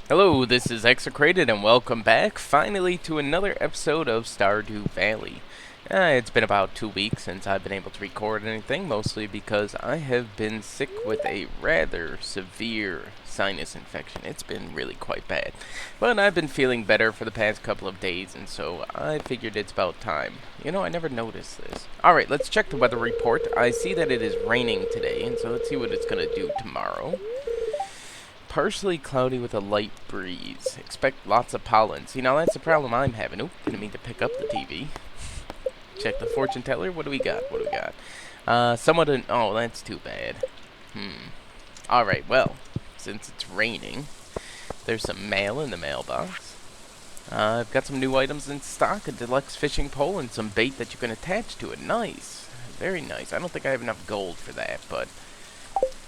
Hello, this is Execrated, and welcome back, finally, to another episode of Stardew Valley. It's been about 2 weeks since I've been able to record anything, mostly because I have been sick with a rather severe sinus infection. It's been really quite bad. But I've been feeling better for the past couple of days, and so I figured it's about time. You know, I never noticed this. Alright, let's check the weather report. I see that it is raining today, and so let's see what it's going to do tomorrow. Partially cloudy with a light breeze. Expect lots of pollen. See, now that's the problem I'm having. Oop, didn't mean to pick up the TV. Check the fortune teller. What do we got? What do we got? Oh, that's too bad. Alright, well, since it's raining, there's some mail in the mailbox. I've got some new items in stock, a deluxe fishing pole, and some bait that you can attach to it. Nice. Very nice. I don't think I have enough gold for that, but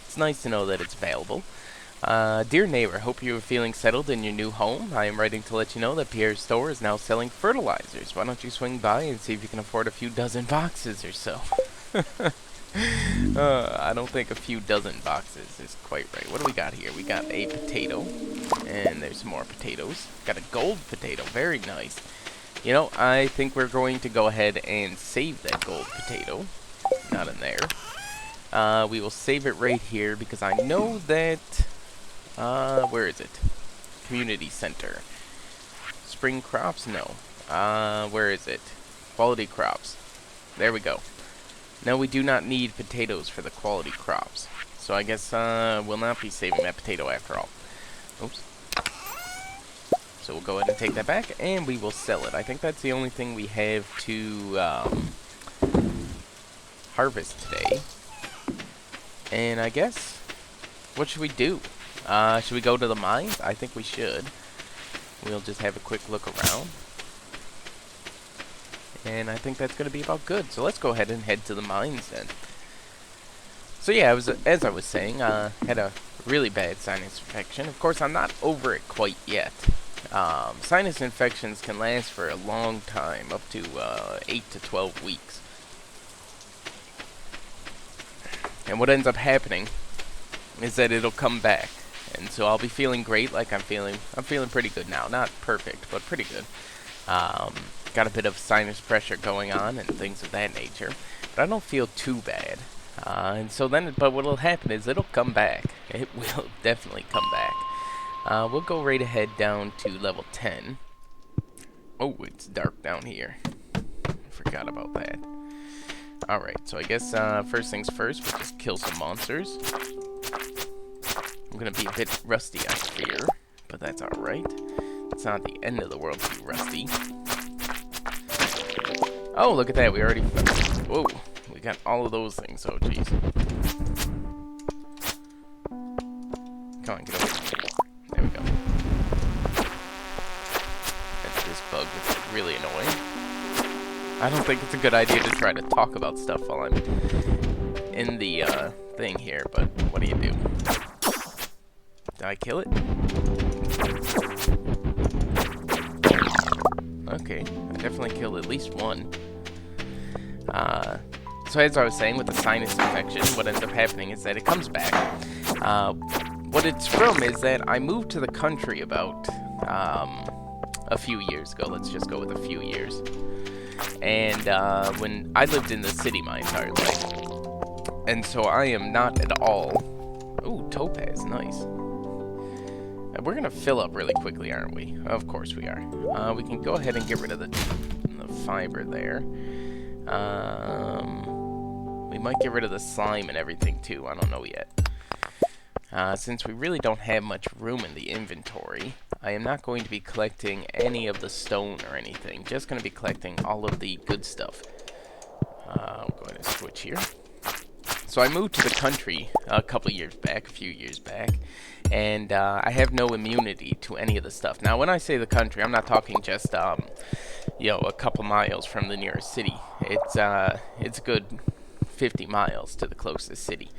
it's nice to know that it's available. Dear neighbor, hope you are feeling settled in your new home. I am writing to let you know that Pierre's store is now selling fertilizers. Why don't you swing by and see if you can afford a few dozen boxes or so? I don't think a few dozen boxes is quite right. What do we got here? We got a potato, and there's some more potatoes. Got a gold potato, very nice. You know, I think we're going to go ahead and save that gold potato. Not in there. We will save it right here because I know that... where is it? Community Center. Spring crops? No. Where is it? Quality crops. There we go. No, we do not need potatoes for the quality crops. So I guess, we'll not be saving that potato after all. Oops. So we'll go ahead and take that back, and we will sell it. I think that's the only thing we have to, harvest today. And I guess, what should we do? Should we go to the mines? I think we should. We'll just have a quick look around. And I think that's going to be about good. So let's go ahead and head to the mines then. So yeah, as I was saying, had a really bad sinus infection. Of course, I'm not over it quite yet. Sinus infections can last for a long time, up to 8 to 12 weeks. And what ends up happening is that it'll come back. And so I'll be feeling great, like I'm feeling pretty good now. Not perfect, but pretty good. Got a bit of sinus pressure going on and things of that nature. But I don't feel too bad. And so then, but what will happen is it'll come back. It will definitely come back. We'll go right ahead down to level 10. Oh, it's dark down here. I forgot about that. Alright, so I guess first things first, we'll just kill some monsters. I'm gonna be a bit rusty, I fear, but that's alright. It's not the end of the world to be rusty. Oh, look at that, we already... Whoa, we got all of those things, oh jeez. Come on, get over here. There we go. That's this bug that's really annoying. I don't think it's a good idea to try to talk about stuff while I'm in the thing here, but what do you do? Did I kill it? Okay, I definitely killed at least one. So as I was saying, with the sinus infection, what ends up happening is that it comes back. What it's from is that I moved to the country about a few years ago. Let's just go with a few years. And when I lived in the city my entire life. And so I am not at all... Ooh, topaz, nice. We're going to fill up really quickly, aren't we? Of course we are. We can go ahead and get rid of the fiber there. We might get rid of the slime and everything too. I don't know yet. Since we really don't have much room in the inventory, I am not going to be collecting any of the stone or anything. Just going to be collecting all of the good stuff. I'm going to switch here. So I moved to the country a few years back, and I have no immunity to any of the stuff. Now, when I say the country, I'm not talking just, you know, a couple miles from the nearest city. It's a good 50 miles to the closest city,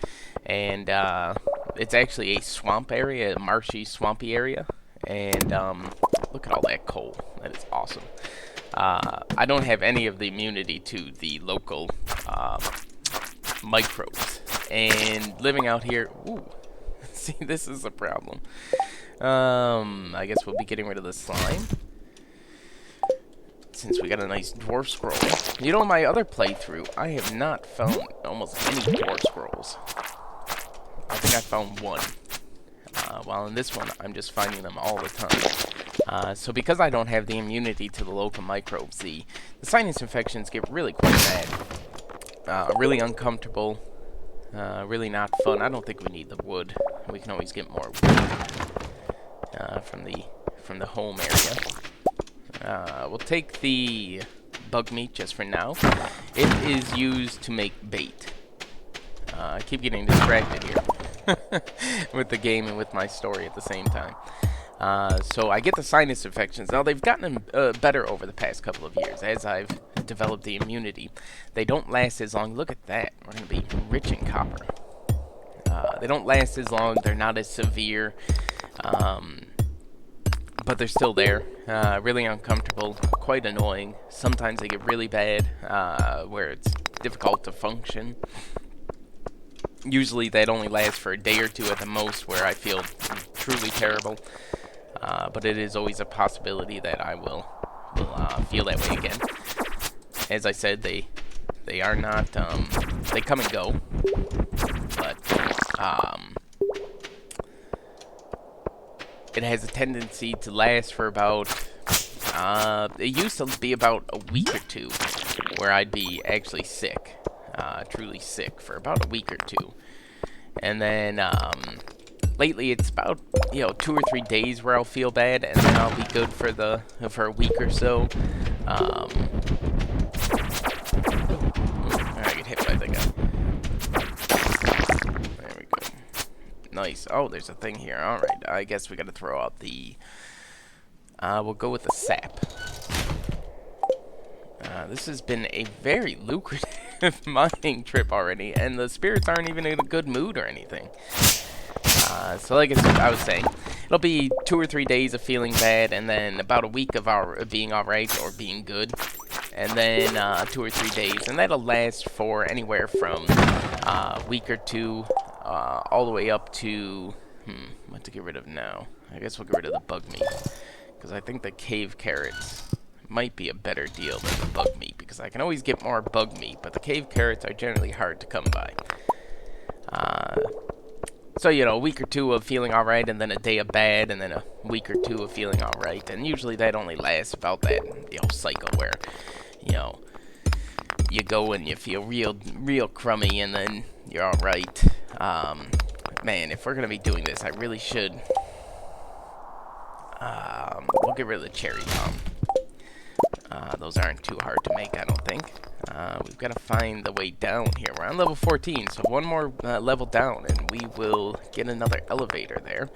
and it's actually a swamp area, a marshy, swampy area. And look at all that coal. That is awesome. I don't have any of the immunity to the local microbes. And living out here, ooh, see, this is a problem. I guess we'll be getting rid of the slime. Since we got a nice dwarf scroll. You know, in my other playthrough, I have not found almost any dwarf scrolls. I think I found one. While in this one, I'm just finding them all the time. So because I don't have the immunity to the local microbes, the sinus infections get really quite bad. Really uncomfortable. Really not fun. I don't think we need the wood. We can always get more wood from the home area. We'll take the bug meat just for now. It is used to make bait. I keep getting distracted here with the game and with my story at the same time. So I get the sinus infections. Now, they've gotten better over the past couple of years as I've developed the immunity. They don't last as long. Look at that. We're going to be rich in copper. They don't last as long. They're not as severe. But they're still there. Really uncomfortable. Quite annoying. Sometimes they get really bad where it's difficult to function. Usually that only lasts for a day or two at the most, where I feel truly terrible. But it is always a possibility that I will feel that way again. As I said, they are not, they come and go. But, it has a tendency to last for about, it used to be about a week or two, where I'd be actually sick. Truly sick for about a week or two. And then, lately it's about, 2 or 3 days where I'll feel bad, and then I'll be good for a week or so. I get hit by the guy. There we go. Nice. Oh, there's a thing here. Alright, I guess we gotta throw out the, we'll go with the sap. This has been a very lucrative mining trip already, and the spirits aren't even in a good mood or anything. So like I was saying, it'll be 2 or 3 days of feeling bad, and then about a week of being alright or being good, and then 2 or 3 days, and that'll last for anywhere from a week or two, all the way up to, what to get rid of now? I guess we'll get rid of the bug meat, because I think the cave carrots might be a better deal than the bug meat, because I can always get more bug meat, but the cave carrots are generally hard to come by. So, a week or two of feeling alright, and then a day of bad, and then a week or two of feeling alright, and usually that only lasts about that, cycle where, you go and you feel real crummy, and then you're alright. Man, if we're gonna be doing this, I really should, we'll get rid of the cherry bomb. Those aren't too hard to make, I don't think. We've got to find the way down here. We're on level 14, so one more level down, and we will get another elevator there.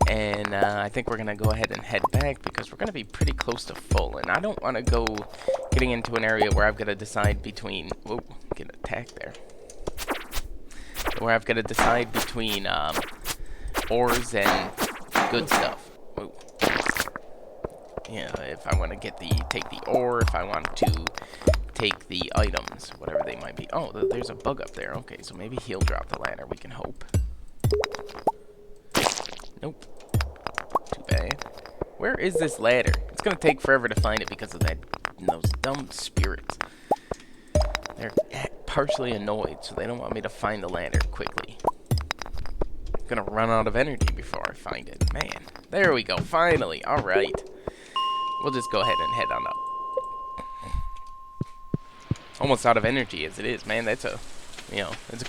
And I think we're going to go ahead and head back, because we're going to be pretty close to full. And I don't want to go getting into an area where I've got to decide between... Whoa, get attacked there. Where I've got to decide between ores and good stuff. Whoa. If I want to take the ore, if I want to take the items, whatever they might be. Oh, there's a bug up there. Okay, so maybe he'll drop the ladder. We can hope. Nope. Too bad. Where is this ladder? It's gonna take forever to find it because of those dumb spirits. They're partially annoyed, so they don't want me to find the ladder quickly. I'm gonna run out of energy before I find it. Man, there we go. Finally. All right. We'll just go ahead and head on up. Almost out of energy as it is, man. That's a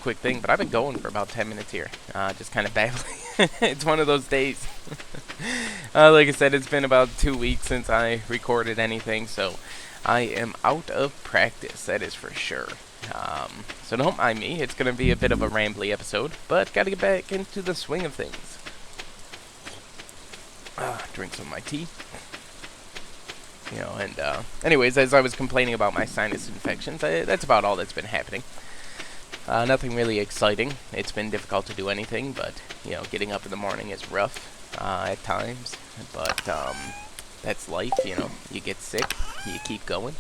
quick thing. But I've been going for about 10 minutes here, just kind of battling. It's one of those days. Like I said, it's been about 2 weeks since I recorded anything, so I am out of practice. That is for sure. So don't mind me. It's going to be a bit of a rambly episode, but got to get back into the swing of things. Drink some of my tea. Anyways, as I was complaining about my sinus infections, that's about all that's been happening. Nothing really exciting. It's been difficult to do anything, but, getting up in the morning is rough, at times. But, that's life, You get sick, you keep going.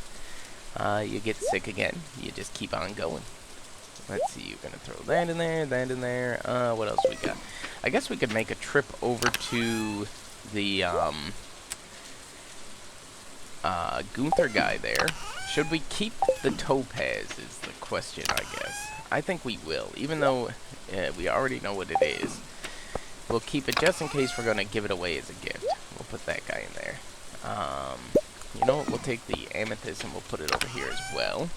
You get sick again, you just keep on going. Let's see, you're gonna throw that in there, that in there. What else we got? I guess we could make a trip over to the, Gunther guy there. Should we keep the topaz is the question, I guess. I think we will, even though we already know what it is. We'll keep it just in case we're gonna give it away as a gift. We'll put that guy in there. You know what, we'll take the amethyst and we'll put it over here as well.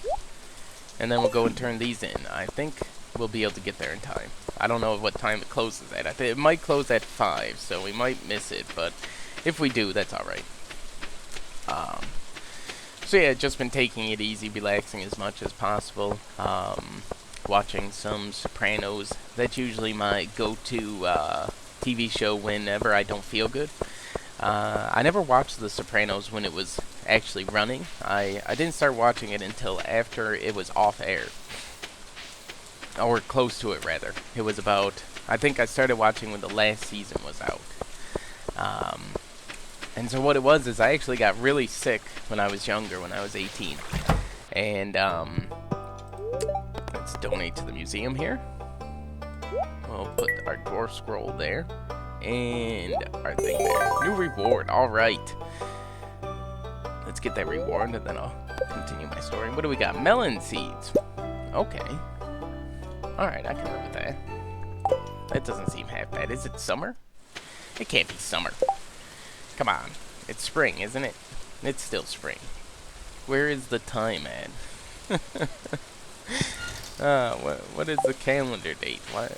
And then we'll go and turn these in. I think we'll be able to get there in time. I don't know what time it closes at. I think it might close at 5, so we might miss it, but if we do, that's alright. So yeah, just been taking it easy, relaxing as much as possible. Watching some Sopranos. That's usually my go-to TV show whenever I don't feel good. I never watched The Sopranos when it was actually running. I didn't start watching it until after it was off air. Or close to it, rather. It was about... I think I started watching when the last season was out. And so what it was is I actually got really sick when I was younger, when I was 18. And, let's donate to the museum here. We'll put our dwarf scroll there. And our thing there. New reward, alright. Let's get that reward, and then I'll continue my story. What do we got? Melon seeds. Okay. Alright, I can live with that. That doesn't seem half bad. Is it summer? It can't be summer. Come on. It's spring, isn't it? It's still spring. Where is the time at? What is the calendar date? What?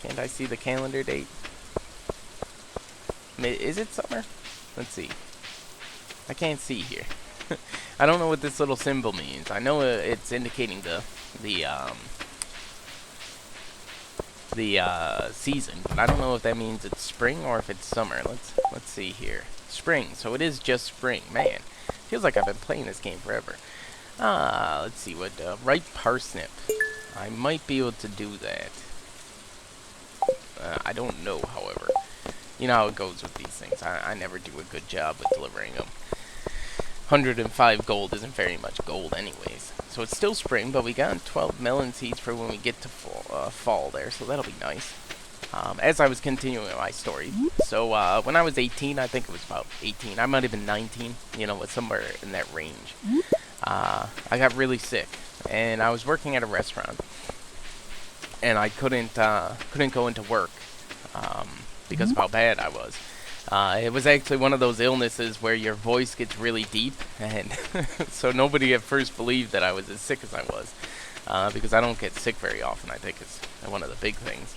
Can't I see the calendar date? Is it summer? Let's see. I can't see here. I don't know what this little symbol means. I know it's indicating the season, but I don't know if that means it's spring or if it's summer. Let's see here. Spring. So it is just spring. Man, feels like I've been playing this game forever. Let's see what ripe parsnip. I might be able to do that. I don't know, however. You know how it goes with these things. I never do a good job with delivering them. 105 gold isn't very much gold anyways. So it's still spring, but we got 12 melon seeds for when we get to fall there, so that'll be nice. As I was continuing my story, so when I was 18, I think it was about 18, I might have been 19, you know, somewhere in that range. I got really sick, and I was working at a restaurant, and I couldn't go into work because of how bad I was. It was actually one of those illnesses where your voice gets really deep, and so nobody at first believed that I was as sick as I was, because I don't get sick very often. I think it's one of the big things.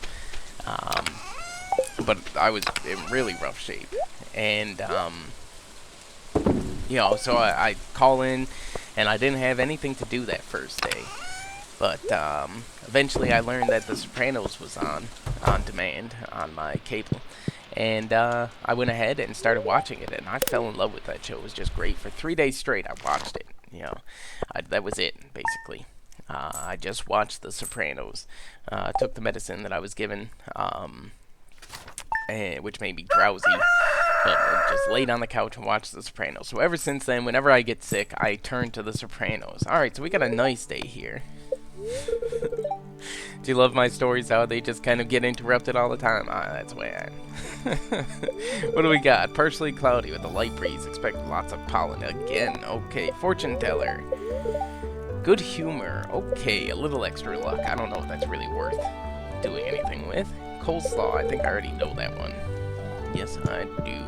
But I was in really rough shape, and you know, so I call in, and I didn't have anything to do that first day. But eventually I learned that The Sopranos was on demand on my cable. And I went ahead and started watching it, and I fell in love with that show. It was just great. For 3 days straight, I watched it. You know, that was it, basically. I just watched The Sopranos. Took the medicine that I was given, which made me drowsy. But I just laid on the couch and watched The Sopranos. So ever since then, whenever I get sick, I turn to The Sopranos. Alright, so we got a nice day here. Do you love my stories, how they just kind of get interrupted all the time? That's the way I am. What do we got? Partially cloudy with a light breeze. Expect lots of pollen again. Okay, fortune teller. Good humor. Okay, a little extra luck. I don't know if that's really worth doing anything with. Coleslaw. I think I already know that one. Yes, I do.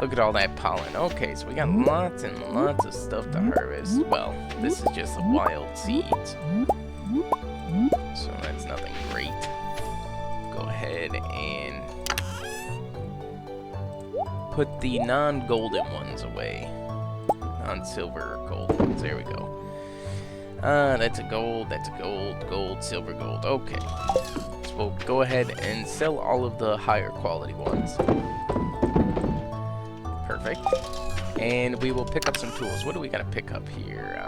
Look at all that pollen. Okay, so we got lots and lots of stuff to harvest. Well, this is just the wild seeds. So that's nothing great. Go ahead and put the non-golden ones away. Non-silver gold ones. There we go. That's a gold, gold, silver, gold. Okay. So we'll go ahead and sell all of the higher quality ones. Perfect. And we will pick up some tools. What do we gotta pick up here?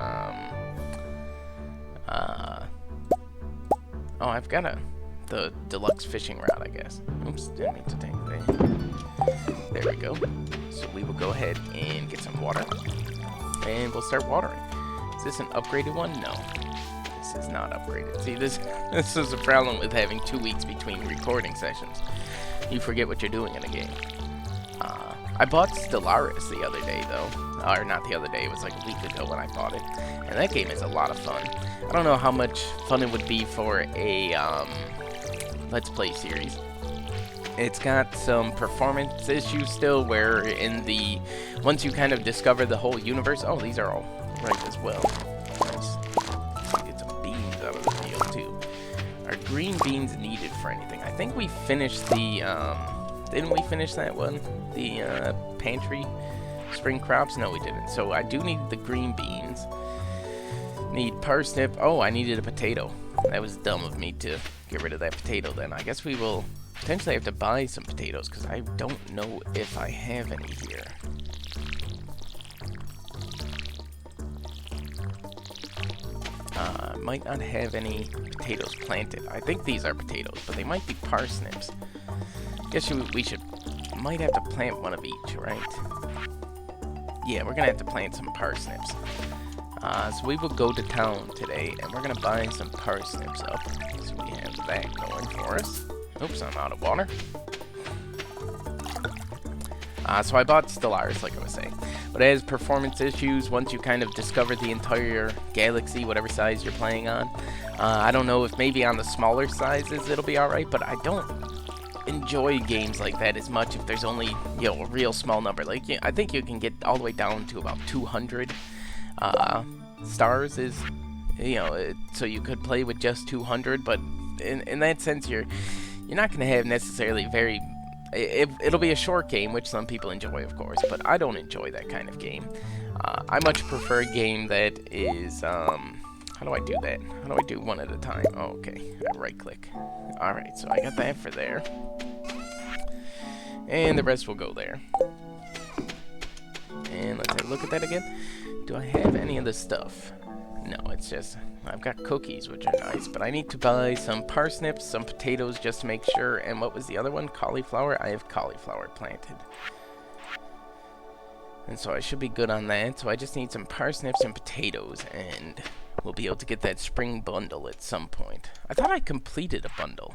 Oh, I've got the deluxe fishing rod, I guess. Oops, didn't mean to take that. There we go. So we will go ahead and get some water. And we'll start watering. Is this an upgraded one? No. voice is not upgraded. See, this is a problem with having 2 weeks between recording sessions. You forget what you're doing in a game. I bought Stellaris the other day, though. Or not the other day, it was like a week ago when I bought it. And that game is a lot of fun. I don't know how much fun it would be for a Let's Play series. It's got some performance issues still, where once you kind of discover the whole universe... Oh, these are all right as well. Nice. Get some beans out of the field, too. Are green beans needed for anything? I think we finished the... Didn't we finish that one? The pantry spring crops? No, we didn't. So I do need the green beans. Need parsnip. Oh, I needed a potato. That was dumb of me to get rid of that potato then. I guess we will potentially have to buy some potatoes because I don't know if I have any here. Might not have any potatoes planted. I think these are potatoes, but they might be parsnips. Guess might have to plant one of each, right? Yeah, we're gonna have to plant some parsnips. So we will go to town today, and we're gonna buy some parsnips up. So we have that going for us. Oops, I'm out of water. So I bought Stellaris, like I was saying. But it has performance issues once you kind of discover the entire galaxy, whatever size you're playing on. I don't know if maybe on the smaller sizes it'll be alright, but I don't enjoy games like that as much if there's only, you know, a real small number. Like, I think you can get all the way down to about 200 stars is, you know, so you could play with just 200, but in that sense you're not going to have necessarily very... It'll be a short game, which some people enjoy, of course, but I don't enjoy that kind of game. I much prefer a game that is, how do I do that? How do I do one at a time? Oh, okay. Right click. Alright, so I got that for there. And the rest will go there. And let's have a look at that again. Do I have any of this stuff? No, it's just... I've got cookies, which are nice, but I need to buy some parsnips, some potatoes, just to make sure. And what was the other one? Cauliflower? I have cauliflower planted. And so I should be good on that. So I just need some parsnips and potatoes, and we'll be able to get that spring bundle at some point. I thought I completed a bundle.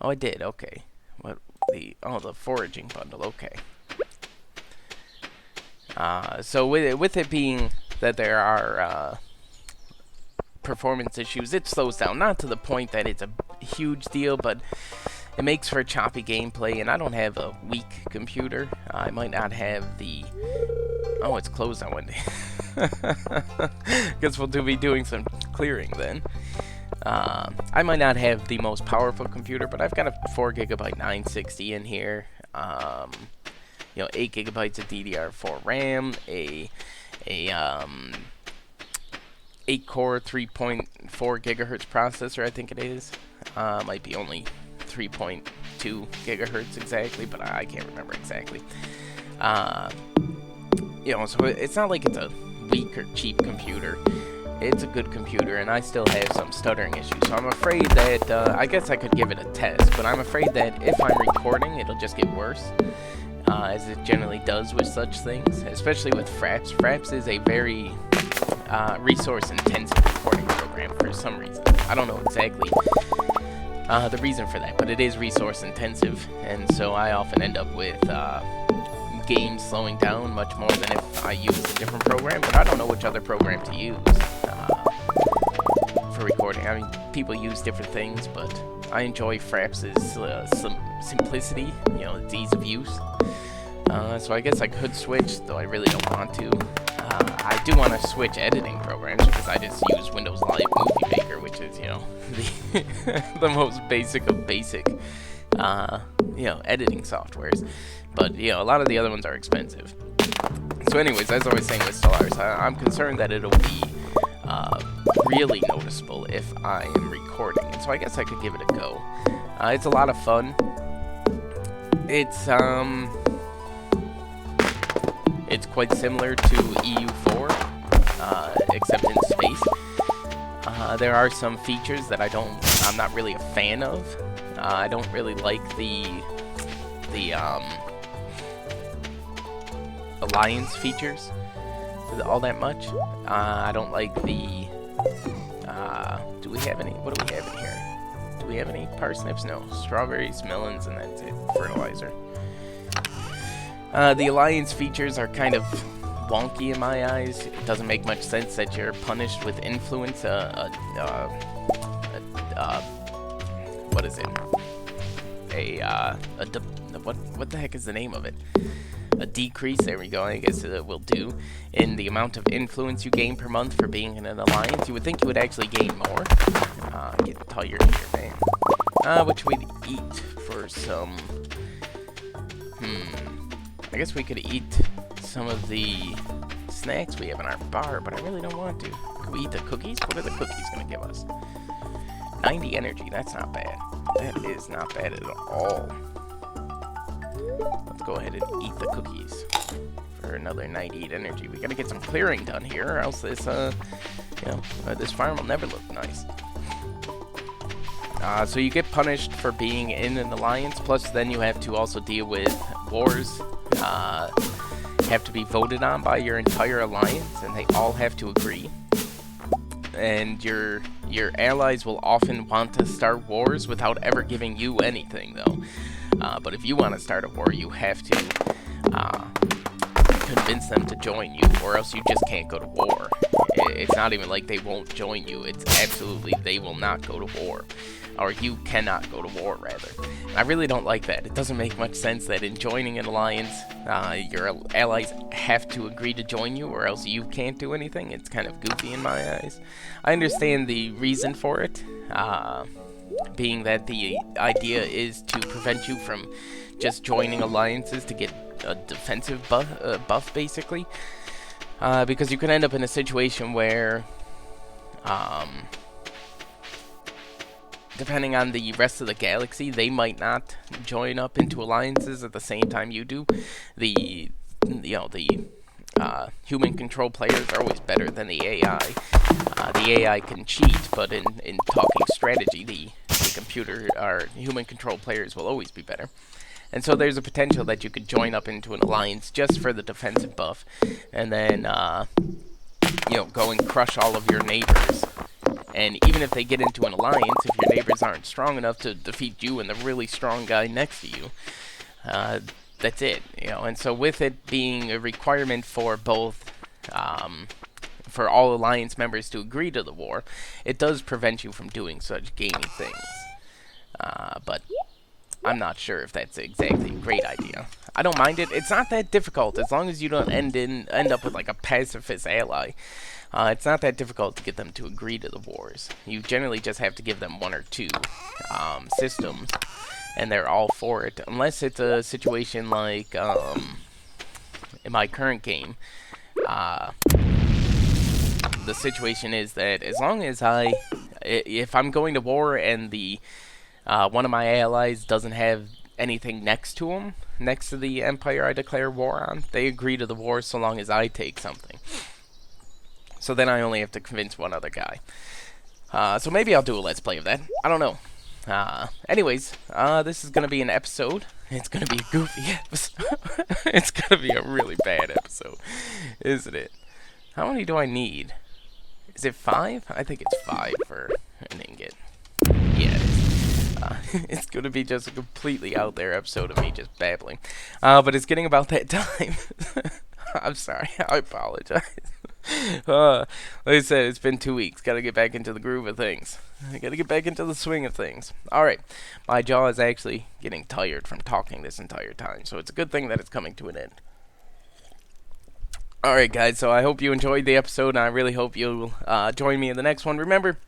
Oh, I did. Okay. What the foraging bundle. Okay. So with it being that there are performance issues, it slows down. Not to the point that it's a huge deal, but it makes for choppy gameplay, and I don't have a weak computer. I might not have the... Oh, it's closed on one day. Guess we'll be doing some clearing then. I might not have the most powerful computer, but I've got a 4GB 960 in here. You know, 8 gigabytes of DDR4 RAM, a 8-core 3.4 gigahertz processor, I think it is. Might be only 3.2 gigahertz exactly, but I can't remember exactly. You know, so it's not like it's a weak or cheap computer. It's a good computer, and I still have some stuttering issues. So I'm afraid that, I guess I could give it a test, but I'm afraid that if I'm recording, it'll just get worse. As it generally does with such things, especially with Fraps. Fraps is a very resource-intensive recording program for some reason. I don't know exactly the reason for that, but it is resource-intensive, and so I often end up with games slowing down much more than if I use a different program, but I don't know which other program to use for recording. I mean, people use different things, but I enjoy Fraps' simplicity, you know, its ease of use. So I guess I could switch, though I really don't want to. I do want to switch editing programs because I just use Windows Live Movie Maker, which is, you know, the most basic of basic, you know, editing softwares. But, you know, a lot of the other ones are expensive. So anyways, as I was saying with Stellaris, I'm concerned that it'll be really noticeable if I am recording. And so I guess I could give it a go. It's a lot of fun. It's quite similar to EU4, except in space. There are some features that I'm not really a fan of. I don't really like the alliance features all that much. I don't like the Do we have any? What do we have in here? Do we have any parsnips? No. Strawberries, melons, and that's it. Fertilizer. The alliance features are kind of wonky in my eyes. It doesn't make much sense that you're punished with influence. What is it? What the heck is the name of it? A decrease, there we go, I guess it will do, in the amount of influence you gain per month for being in an alliance. You would think you would actually gain more. Get tired here, man. What should we eat for some... I guess we could eat some of the snacks we have in our bar, but I really don't want to. Could we eat the cookies? What are the cookies going to give us? 90 energy, that's not bad. That is not bad at all. Let's go ahead and eat the cookies for another 98 energy. We gotta get some clearing done here, or else this, this farm will never look nice. So you get punished for being in an alliance, plus then you have to also deal with wars. Have to be voted on by your entire alliance, and they all have to agree. And your allies will often want to start wars without ever giving you anything, though. But if you want to start a war, you have to convince them to join you, or else you just can't go to war. It's not even like they won't join you. It's absolutely they will not go to war. Or you cannot go to war, rather. I really don't like that. It doesn't make much sense that in joining an alliance, your allies have to agree to join you, or else you can't do anything. It's kind of goofy in my eyes. I understand the reason for it, being that the idea is to prevent you from just joining alliances to get a defensive buff, basically. Because you could end up in a situation where... depending on the rest of the galaxy, they might not join up into alliances at the same time you do. The human control players are always better than the AI. The AI can cheat, but in talking strategy, the computer or human control players will always be better. And so there's a potential that you could join up into an alliance just for the defensive buff, and then go and crush all of your neighbors. And even if they get into an alliance, if your neighbors aren't strong enough to defeat you and the really strong guy next to you, that's it. And so with it being a requirement for both, for all alliance members to agree to the war, it does prevent you from doing such gamey things. But I'm not sure if that's exactly a great idea. I don't mind it. It's not that difficult as long as you don't end up with like a pacifist ally. It's not that difficult to get them to agree to the wars. You generally just have to give them one or two systems, and they're all for it. Unless it's a situation like in my current game, the situation is that as long as if I'm going to war and the one of my allies doesn't have anything next to him, next to the empire I declare war on, they agree to the war so long as I take something. So then I only have to convince one other guy. So maybe I'll do a Let's Play of that. I don't know. Anyways, this is going to be an episode. It's going to be a goofy episode. It's going to be a really bad episode, isn't it? How many do I need? Is it 5? I think it's 5 for an ingot. Yeah, it is. It's going to be just a completely out there episode of me just babbling. But it's getting about that time. I'm sorry. I apologize. Like I said, it's been 2 weeks. Gotta get back into the groove of things. I gotta get back into the swing of things. Alright. My jaw is actually getting tired from talking this entire time, so it's a good thing that it's coming to an end. Alright, guys, so I hope you enjoyed the episode, and I really hope you'll join me in the next one. Remember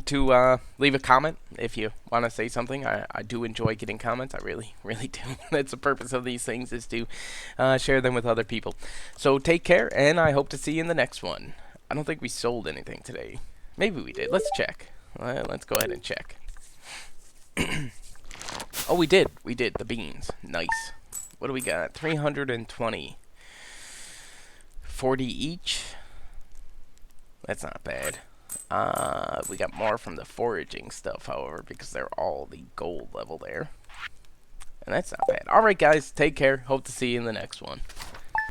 to leave a comment if you want to say something. I do enjoy getting comments. I really, really do. That's the purpose of these things, is to share them with other people. So take care, and I hope to see you in the next one. I don't think we sold anything today. Maybe we did. Let's check. Let's go ahead and check. Oh, we did. We did. The beans. Nice. What do we got? 320. 40 each. That's not bad. We got more from the foraging stuff, however, because they're all the gold level there. And that's not bad. Alright, guys. Take care. Hope to see you in the next one.